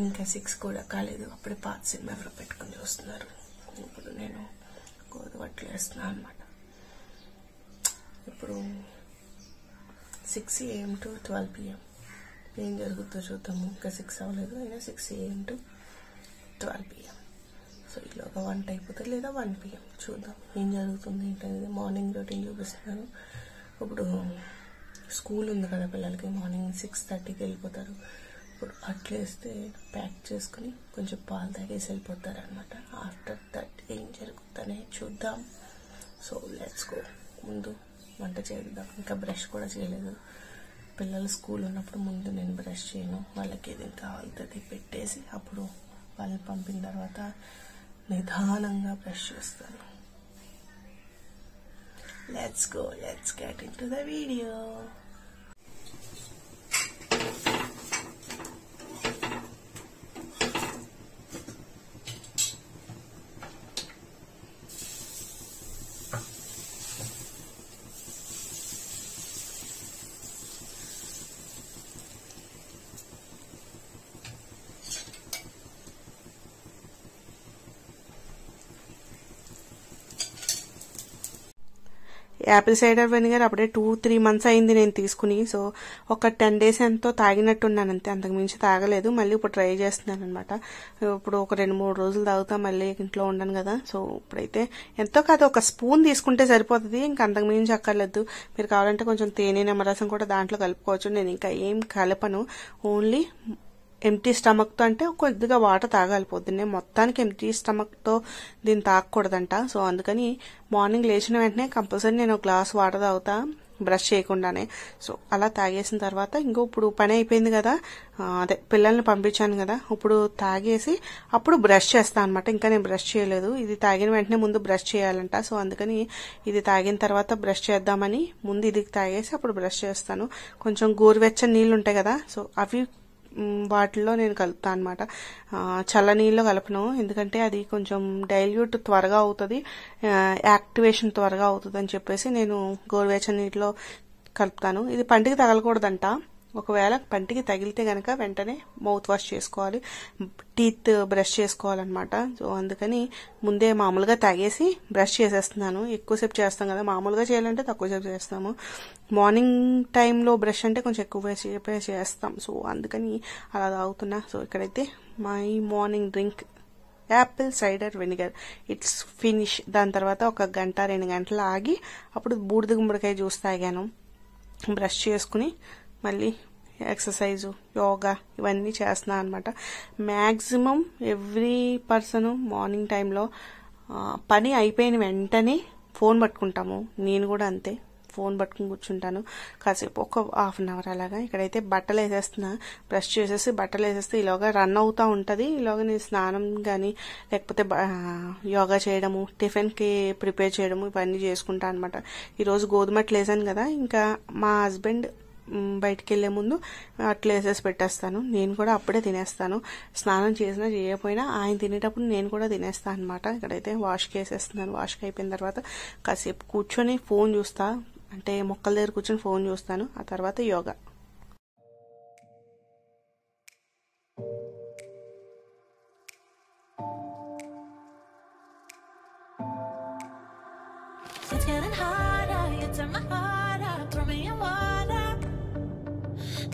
ఇంకా 6 కూడా కాలేదు, అప్పుడే పాత సినిమా ఎవరో పెట్టుకుని చూస్తున్నారు. ఇప్పుడు నేను గోధుమట్లు వేస్తున్నాను అనమాట. ఇప్పుడు 6 AM to 12 PM ఏం జరుగుతుందో చూద్దాము. ఇంకా 6 అవ్వలేదు, అయినా 6 AM to 12 PM. సో ఈలోగా 1 అయిపోతుంది లేదా 1 PM చూద్దాం ఏం జరుగుతుంది ఏంటనేది. మార్నింగ్ రొటీన్ చూపిస్తున్నాను. ఇప్పుడు స్కూల్ ఉంది కదా పిల్లలకి, మార్నింగ్ 6:30కి వెళ్ళిపోతారు. ఇప్పుడు అట్లేస్తే ప్యాక్ చేసుకుని కొంచెం పాలు తాగేసి వెళ్ళిపోతారు అనమాట. ఆఫ్టర్ దట్ ఏం జరుగుతుందనే చూద్దాం. So let's go. ముందు వంట చేద్దాం. ఇంకా బ్రష్ కూడా చేయలేదు. పిల్లలు స్కూల్ ఉన్నప్పుడు ముందు నేను బ్రష్ చేయను. వాళ్ళకి ఏదేం కావాలంటే పెట్టేసి అప్పుడు వాళ్ళని పంపిన తర్వాత నిదానంగా బ్రష్ చేస్తాను. Let's go, let's get in to the video. Apple cider vinegar అప్పుడే 2-3 months అయింది నేను తీసుకుని. సో ఒక 10 days ఎంతో తాగినట్టున్నాను అంతే, అంతకు మించి తాగలేదు. మళ్ళీ ఇప్పుడు ట్రై చేస్తున్నాను అనమాట. ఇప్పుడు ఒక 2-3 రోజులు తాగుతా, మళ్ళీ ఇంట్లో ఉండను కదా. సో ఇప్పుడైతే ఎంతో కాదు, ఒక స్పూన్ తీసుకుంటే సరిపోతుంది, ఇంకా అంతకు మించి అక్కర్లేదు. మీరు కావాలంటే కొంచెం తేనె నిమ్మరసం కూడా దాంట్లో కలుపుకోవచ్చు. నేను ఇంకా ఏం కలపను, ఓన్లీ ఎంటీ స్టమక్తో, అంటే కొద్దిగా వాటర్ తాగాలి పొద్దున్నే. మొత్తానికి ఎంటీ స్టమక్తో దీన్ని తాగకూడదంట. సో అందుకని మార్నింగ్ లేచిన వెంటనే కంపల్సరీ నేను ఒక గ్లాస్ వాటర్ తాగుతా, బ్రష్ చేయకుండానే. సో అలా తాగేసిన తర్వాత ఇంకో ఇప్పుడు పని అయిపోయింది కదా, అదే పిల్లల్ని పంపించాను కదా, ఇప్పుడు తాగేసి అప్పుడు బ్రష్ చేస్తాను అనమాట. ఇంకా నేను బ్రష్ చేయలేదు. ఇది తాగిన వెంటనే ముందు బ్రష్ చేయాలంట. సో అందుకని ఇది తాగిన తర్వాత బ్రష్ చేద్దామని ముందు ఇది తాగేసి అప్పుడు బ్రష్ చేస్తాను. కొంచెం గోరువెచ్చని నీళ్ళు ఉంటాయి కదా, సో అవి వాటిల్లో నేను కలుపుతాను అనమాట. చల్ల నీళ్ళు కలపను, ఎందుకంటే అది కొంచెం డైల్యూట్ త్వరగా అవుతుంది, యాక్టివేషన్ త్వరగా అవుతుంది అని చెప్పేసి నేను గోరువెచ్చని నీటిలో కలుపుతాను. ఇది పంటికి తగలకూడదంట. ఒకవేళ పంటికి తగిలితే గనక వెంటనే మౌత్ వాష్ చేసుకోవాలి, టీత్ బ్రష్ చేసుకోవాలన్నమాట. సో అందుకని ముందే మామూలుగా తాగేసి బ్రష్ చేసేస్తున్నాను. ఎక్కువసేపు చేస్తాం కదా, మామూలుగా చేయాలంటే తక్కువసేపు చేస్తాము. మార్నింగ్ టైంలో బ్రష్ అంటే కొంచెం ఎక్కువ చేస్తాం. సో అందుకని అలా తాగుతున్నా. సో ఇక్కడైతే my morning drink Apple cider vinegar it's finish. దాని తర్వాత ఒక 1-2 గంటలు ఆగి అప్పుడు బూడిద గుమ్మడికాయ జ్యూస్ తాగాను. బ్రష్ చేసుకుని మళ్ళీ ఎక్సర్సైజు, యోగా ఇవన్నీ చేస్తున్నాను అనమాట. మ్యాక్సిమం ఎవ్రీ పర్సన్ మార్నింగ్ టైంలో పని అయిపోయిన వెంటనే ఫోన్ పట్టుకుంటాము. నేను కూడా అంతే, ఫోన్ పట్టుకుని కూర్చుంటాను కాసేపు, ఒక 1/2 hour అలాగా. ఇక్కడైతే బట్టలు వేసేస్తున్నా. బ్రష్ చేసేసి బట్టలు వేసేస్తే ఈలోగా రన్ అవుతూ ఉంటుంది. ఈలోగా నేను స్నానం కానీ లేకపోతే యోగా చేయడము, టిఫిన్కి ప్రిపేర్ చేయడము ఇవన్నీ చేసుకుంటాను అనమాట. ఈరోజు గోధుమట్లు వేసాను కదా, ఇంకా మా హస్బెండ్ బయటికి వెళ్లే ముందు అట్లా వేసేసి పెట్టేస్తాను. నేను కూడా అప్పుడే తినేస్తాను. స్నానం చేసినా చేయకపోయినా ఆయన తినేటప్పుడు నేను కూడా తినేస్తాను అనమాట. ఇక్కడైతే వాష్కి వేసేస్తున్నాను. వాష్కి అయిపోయిన తర్వాత కాసేపు కూర్చొని ఫోన్ చూస్తా, అంటే మొక్కల దగ్గర కూర్చొని ఫోన్ చూస్తాను. ఆ తర్వాత yoga.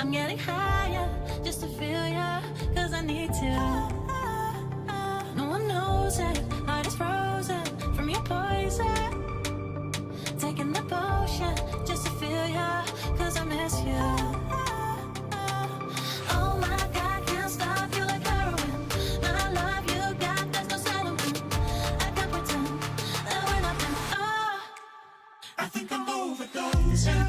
I'm getting higher just to feel ya, cause I need to. No one knows it, heart is frozen from your poison. Taking the potion just to feel ya, cause I miss you. Oh my God, can't stop you like heroin. My love you got, there's no settlement. I can't pretend that we're nothing. Oh, I think I'm overdosing.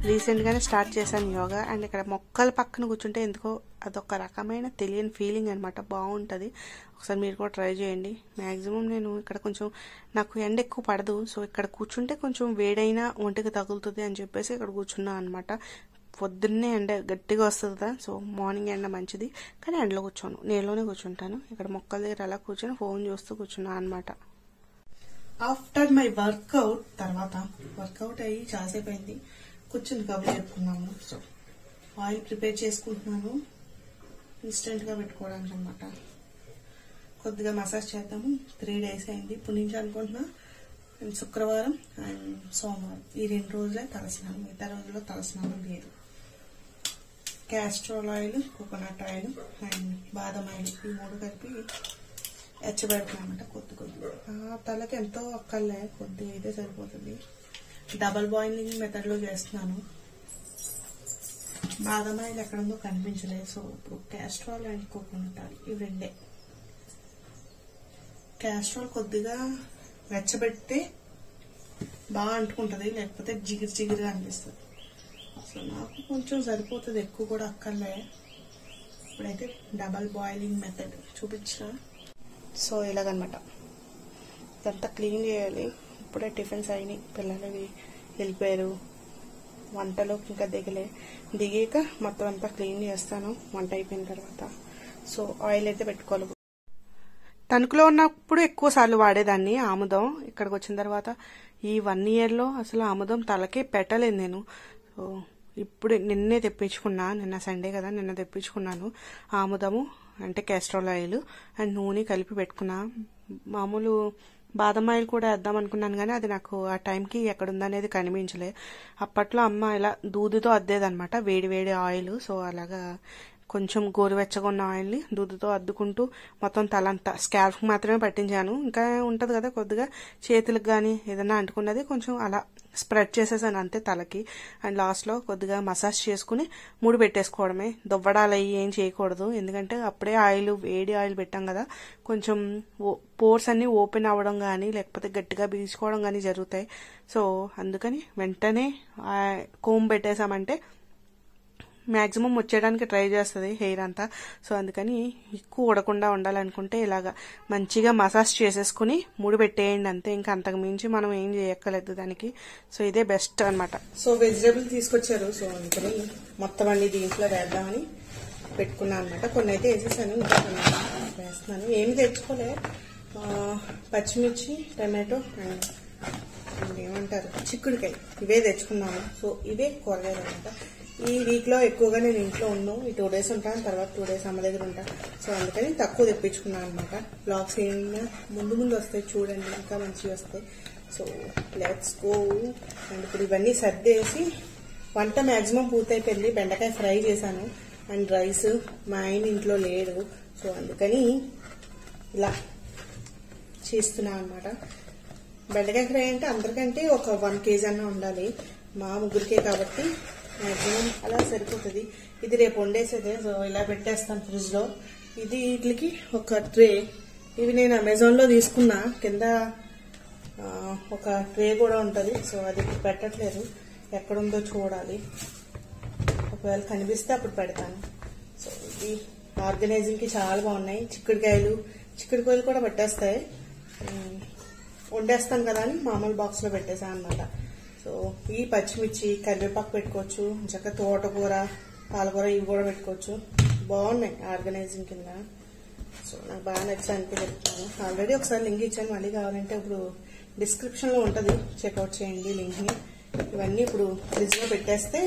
Recent గానే start చేశాను yoga. And ఇక్కడ మొక్కల పక్కన కూర్చుంటే ఎందుకో అదొక రకమైన తెలియని ఫీలింగ్ అనమాట, బాగుంటుంది. ఒకసారి మీరు కూడా ట్రై చేయండి. మ్యాక్సిమం నేను ఇక్కడ కొంచెం నాకు ఎండ ఎక్కువ పడదు, సో ఇక్కడ కూర్చుంటే కొంచెం వేడైనా ఒంటికి తగులుతుంది అని చెప్పేసి ఇక్కడ కూర్చున్నా అనమాట. పొద్దున్నే ఎండ గట్టిగా వస్తుంది కదా, సో మార్నింగ్ ఎండ మంచిది. కానీ ఎండలో కూర్చోను, నీళ్ళలోనే కూర్చుంటాను. ఇక్కడ మొక్కల దగ్గర అలా కూర్చొని ఫోన్ చూస్తూ కూర్చున్నా అనమాట. ఆఫ్టర్ మై వర్కౌట్ తర్వాత, వర్కౌట్ అయ్యి చాలాసేపు అయింది, కూర్చుని కబుర్లు చెప్పుకున్నాము. సో ఆయిల్ ప్రిపేర్ చేసుకుంటున్నాను ఇన్స్టెంట్గా పెట్టుకోవడానికి అనమాట. కొద్దిగా మసాజ్ చేద్దాము. 3 days అయింది ఇప్పటి నుంచి అనుకుంటున్నా. శుక్రవారం అండ్ సోమవారం ఈ 2 రోజులే తలస్నానం, మిగతా రోజుల్లో తలస్నానం లేదు. Castrol oil, coconut oil and బాదం ఆయిల్ ఈ 3 కలిపి ఎచ్చబెడుతున్నామంట కొద్ది కొద్దిగా. తలకి ఎంతో అక్కర్లే, కొద్దిగా అయితే సరిపోతుంది. డబల్ బాయిలింగ్ మెథడ్లో చేస్తున్నాను. బాదం ఆయిల్ ఎక్కడుందో కనిపించలేదు, సో ఇప్పుడు క్యాస్ట్రాల్ అండ్ కోకోనట్ ఆయిల్ ఇవి 2. క్యాస్ట్రాల్ కొద్దిగా వెచ్చబెడితే బాగా అంటుకుంటుంది, లేకపోతే జిగిరి జిగిరిగా అనిపిస్తుంది. అసలు నాకు కొంచెం సరిపోతుంది, ఎక్కువ కూడా అక్కర్లే. ఇప్పుడైతే డబల్ బాయిలింగ్ మెథడ్ చూపించిన. సో ఇలాగనమాట ఇదంతా క్లీన్ చేయాలి. ఇప్పుడే టిఫిన్స్ అయినాయి, పిల్లలవి వెళ్ళిపోయారు. వంటలో ఇంకా దిగాక మొత్తం అంతా క్లీన్ చేస్తాను వంట అయిపోయిన తర్వాత. సో ఆయిల్ అయితే పెట్టుకోవాలి. తణుకులో ఉన్నప్పుడు ఎక్కువ సార్లు వాడేదాన్ని ఆముదం. ఇక్కడికి వచ్చిన తర్వాత ఈ 1 yearలో అసలు ఆముదం తలకే పెట్టలేదు నేను. సో ఇప్పుడు నిన్నే తెప్పించుకున్నా, నిన్న సండే కదా, నిన్న తెప్పించుకున్నాను ఆముదము అంటే క్యాస్ట్రాల్ ఆయిల్ అండ్ నూనె కలిపి పెట్టుకున్నా. మామూలు బాదం ఆయిల్ కూడా వేద్దాం అనుకున్నాను కానీ అది నాకు ఆ టైంకి ఎక్కడుందనేది కనిపించలే. అప్పట్లో అమ్మ ఇలా దూదితో అద్దేదనమాట, వేడి వేడి ఆయిల్. సో అలాగా కొంచెం గోరువెచ్చగా ఉన్న ఆయిల్ని దూదితో అద్దుకుంటూ మొత్తం తలంతా స్కాల్ఫ్కి మాత్రమే పట్టించాను. ఇంకా ఉంటుంది కదా కొద్దిగా చేతులకు కానీ ఏదైనా అంటుకున్నది కొంచెం అలా స్ప్రెడ్ చేసేసాను అంతే తలకి. అండ్ లాస్ట్లో కొద్దిగా మసాజ్ చేసుకుని ముడి పెట్టేసుకోవడమే. దువ్వడాలు అయ్యి ఏం చేయకూడదు, ఎందుకంటే అప్పుడే వేడి ఆయిల్ పెట్టాం కదా, కొంచెం పోర్స్ అన్ని ఓపెన్ అవ్వడం కానీ లేకపోతే గట్టిగా పీల్చుకోవడం కానీ జరుగుతాయి. సో అందుకని వెంటనే కోమ్ పెట్టేసామంటే మ్యాక్సిమం వచ్చేయడానికి ట్రై చేస్తుంది హెయిర్ అంతా. సో అందుకని ఎక్కువ ఊడకుండా ఉండాలనుకుంటే ఇలాగా మంచిగా మసాజ్ చేసేసుకుని ముడి పెట్టేయండి అంతే. ఇంకా అంతకు మించి మనం ఏం చేయక్కర్లేదు దానికి. సో ఇదే బెస్ట్ అనమాట. సో వెజిటేబుల్ తీసుకొచ్చారు, సో అందుకని మొత్తం అన్ని దీంట్లో వేద్దామని పెట్టుకున్నాను అనమాట. కొన్ని అయితే వేసేసాను, ఇంకా కొన్ని వేస్తున్నాను. ఏమి తెచ్చుకోలే, పచ్చిమిర్చి, టమాటో అండ్ ఏమంటారు చిక్కుడుకాయ ఇవే తెచ్చుకున్నాను. సో ఇవే కూరగాయలు అనమాట. ఈ వీక్లో ఎక్కువగా నేను ఇంట్లో ఉన్నాను. ఈ 2 days ఉంటాను, తర్వాత 2 days అమ్మ దగ్గర ఉంటాను. సో అందుకని తక్కువ తెప్పించుకున్నాను అనమాట. బ్లాగ్స్ ఏమైనా ముందు వస్తాయి చూడండి, ఇంకా మంచిగా వస్తాయి. So let's go. అండ్ ఇప్పుడు ఇవన్నీ సర్దేసి వంట మ్యాక్సిమం పూర్తయిపోయింది. బెండకాయ ఫ్రై చేశాను అండ్ రైస్ మా ఆయన ఇంట్లో లేడు, సో అందుకని ఇలా చేస్తున్నాను అనమాట. బెండకాయ ఫ్రై అంటే అందరికంటే ఒక 1 kg అన్నా ఉండాలి, మా ముగ్గురికే కాబట్టి మ్యాక్సిమం అలా సరిపోతుంది. ఇది రేపు వండేసేదే, సో ఇలా పెట్టేస్తాను ఫ్రిడ్జ్ లో. ఇది వీటికి ఒక ట్రే, ఇవి నేను అమెజాన్లో తీసుకున్నా. కింద ఒక ట్రే కూడా ఉంటుంది, సో అది పెట్టట్లేదు, ఎక్కడుందో చూడాలి, ఒకవేళ కనిపిస్తే అప్పుడు పెడతాను. సో ఇది ఆర్గనైజింగ్కి చాలా బాగున్నాయి. చిక్కుడుకాయలు కూడా పెట్టేస్తాయి. వండేస్తాను కదా అని మామూలు బాక్స్లో పెట్టేసాను అనమాట. సో ఈ పచ్చిమిర్చి, కరివేపాకు పెట్టుకోవచ్చు, చక్కగా తోటకూర, పాలకూర ఇవి కూడా పెట్టుకోవచ్చు. బాగున్నాయి ఆర్గనైజింగ్ కింద. సో నాకు బాగా నచ్చానికి చెప్తాను. ఆల్రెడీ ఒకసారి లింక్ ఇచ్చాను, మళ్ళీ కావాలంటే ఇప్పుడు డిస్క్రిప్షన్లో ఉంటుంది, చెక్అవుట్ చేయండి లింక్ని. ఇవన్నీ ఇప్పుడు ఫ్రిడ్జ్లో పెట్టేస్తే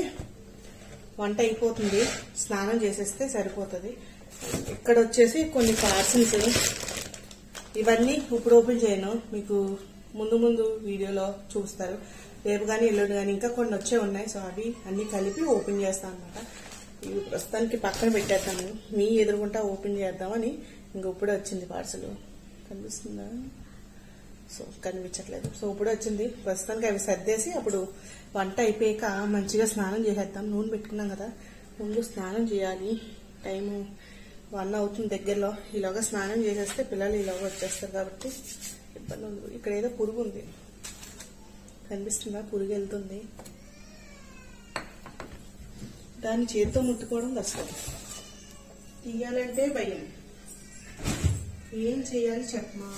వంట అయిపోతుంది, స్నానం చేసేస్తే సరిపోతుంది. ఇక్కడ వచ్చేసి కొన్ని పార్సల్స్, ఇవన్నీ ఇప్పుడు ఓపెన్ చేయను, మీకు ముందు వీడియోలో చూస్తారు. రేపు కానీ ఎల్లుండి కానీ ఇంకా కొన్ని వచ్చే ఉన్నాయి. సో అవి అన్ని కలిపి ఓపెన్ చేస్తాను అనమాట. ఇవి ప్రస్తుతానికి పక్కన పెట్టేస్తాను, మీ ఎదురుకుంటా ఓపెన్ చేద్దామని. ఇంక ఇప్పుడే వచ్చింది పార్సల్, కనిపిస్తుందా? సో కనిపించట్లేదు. సో ఇప్పుడే వచ్చింది. ప్రస్తుతానికి అవి సర్దేసి అప్పుడు వంట అయిపోయాక మంచిగా స్నానం చేసేద్దాం. నూనె పెట్టుకున్నాం కదా, ముందు స్నానం చేయాలి. టైము 1 అవుతుంది దగ్గరలో. ఈలోగా స్నానం చేసేస్తే పిల్లలు ఈలోగా వచ్చేస్తారు కాబట్టి ఇబ్బంది ఉండదు. ఇక్కడ ఏదో పురుగు ఉంది, కనిపిస్తుందా? పురుగు వెళ్తుంది, దాన్ని చేతితో ముట్టుకోవడం కష్టం, తీయాలంటే భయం. ఏం చేయాలి చెప్పమా?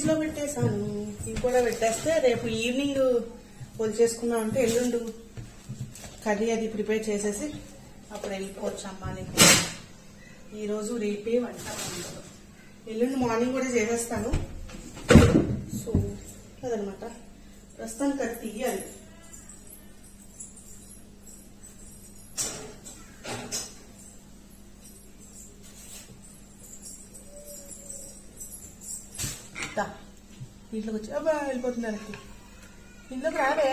ఫ్రిడ్జ్ లో పెట్టేసాను. ఇవి కూడా పెట్టేస్తే రేపు ఈవినింగ్ వచ్చేసుకున్నాం అంటే ఎల్లుండు కర్రీ అది ప్రిపేర్ చేసేసి అప్పుడు వెళ్ళిపోవచ్చు అమ్మానికి. ఈరోజు రేపే వంట ఉండదు. ఎల్లుండి మార్నింగ్ కూడా చేసేస్తాను. సో అదనమాట. ప్రస్తుతానికి అది తీయాలి. ఇంట్లోకి వచ్చి అబ్బా వెళ్ళిపోతున్నారు. ఇంట్లోకి రావే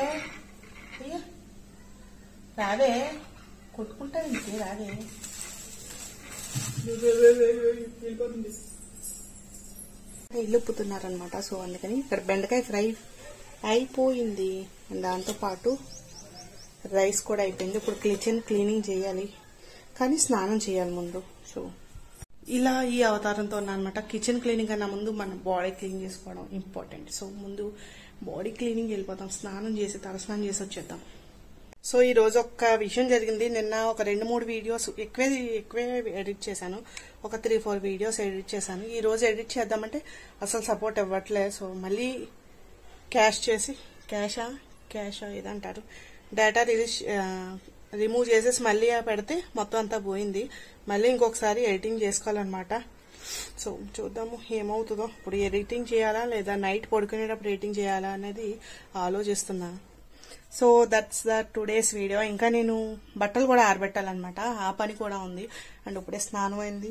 అయ్యా, రావే, కొట్టుకుంటాను ఇంకే, రావే, వెళ్ళిపోతుంది. ఇల్లు ఉప్పుతున్నారనమాట. సో అందుకని ఇక్కడ బెండకాయ ఫ్రై అయిపోయింది. దాంతో పాటు రైస్ కూడా అయిపోయింది. ఇప్పుడు కిచెన్ క్లీనింగ్ చేయాలి, కానీ స్నానం చేయాలి ముందు. సో ఇలా ఈ అవతారంతో ఉన్నానమాట. కిచెన్ క్లీనింగ్ కన్నా ముందు మన బాడీ క్లీన్ చేసుకోవడం ఇంపార్టెంట్. సో ముందు బాడీ క్లీనింగ్ వెళ్ళిపోతాం, స్నానం చేసి తలస్నానం చేసి వచ్చేద్దాం. సో ఈ రోజు ఒక విషయం జరిగింది. నిన్న ఒక 2-3 వీడియోస్ ఎక్కువే ఎడిట్ చేశాను. ఒక 3-4 వీడియోస్ ఎడిట్ చేశాను. ఈ రోజు ఎడిట్ చేద్దామంటే అసలు సపోర్ట్ ఇవ్వట్లేదు. సో మళ్ళీ క్యాషా ఏదంటారు, డేటా రిమూవ్ చేసేసి మళ్ళీ పెడితే మొత్తం అంతా పోయింది. మళ్ళీ ఇంకొకసారి ఎడిటింగ్ చేసుకోవాలన్నమాట. సో చూద్దాము ఏమవుతుందో. ఇప్పుడు ఎడిటింగ్ చేయాలా లేదా నైట్ పడుకునేటప్పుడు ఎడిటింగ్ చేయాలా అనేది ఆలోచిస్తున్నా. So that's the today's video. ఇంకా నేను బట్టలు కూడా ఆరబెట్టాలన్నమాట, ఆ పని కూడా ఉంది. అండ్ ఇప్పుడే స్నానం అయింది,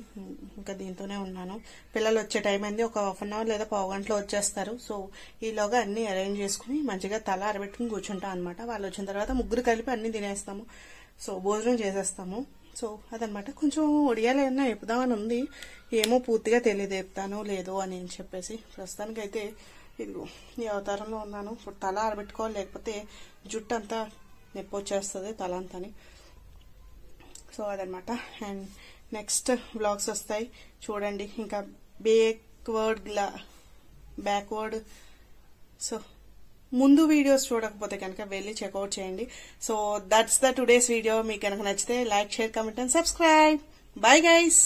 ఇంకా దీంతోనే ఉన్నాను. పిల్లలు వచ్చే టైం అయింది, ఒక 1 అవర్ లేదా 15 గంటలో వచ్చేస్తారు. సో ఈలోగా అన్ని అరేంజ్ చేసుకుని మంచిగా తల ఆరబెట్టుకుని కూర్చుంటాం అనమాట. వాళ్ళు వచ్చిన తర్వాత ముగ్గురు కలిపి అన్ని తినేస్తాము. సో భోజనం చేసేస్తాము. సో అదనమాట. కొంచెం ఒడియాలు ఏమన్నా చెప్దామని ఉంది, ఏమో పూర్తిగా తెలియదు చెప్తానో లేదో అని చెప్పేసి. ప్రస్తుతానికైతే ఇదిగో ఈ అవతారంలో ఉన్నాను. ఇప్పుడు తల ఆరబెట్టుకోవాలి, లేకపోతే జుట్టు అంతా నొప్పి వచ్చేస్తుంది తల అంతాని. సో అదనమాట. అండ్ నెక్స్ట్ వ్లాగ్స్ వస్తాయి చూడండి. ఇంకా బ్యాక్వర్డ్ సో ముందు వీడియోస్ చూడకపోతే కనుక వెళ్ళి చెక్అవుట్ చేయండి. So that's the today's video. మీకు కనుక నచ్చితే like, share, comment and subscribe. Bye guys.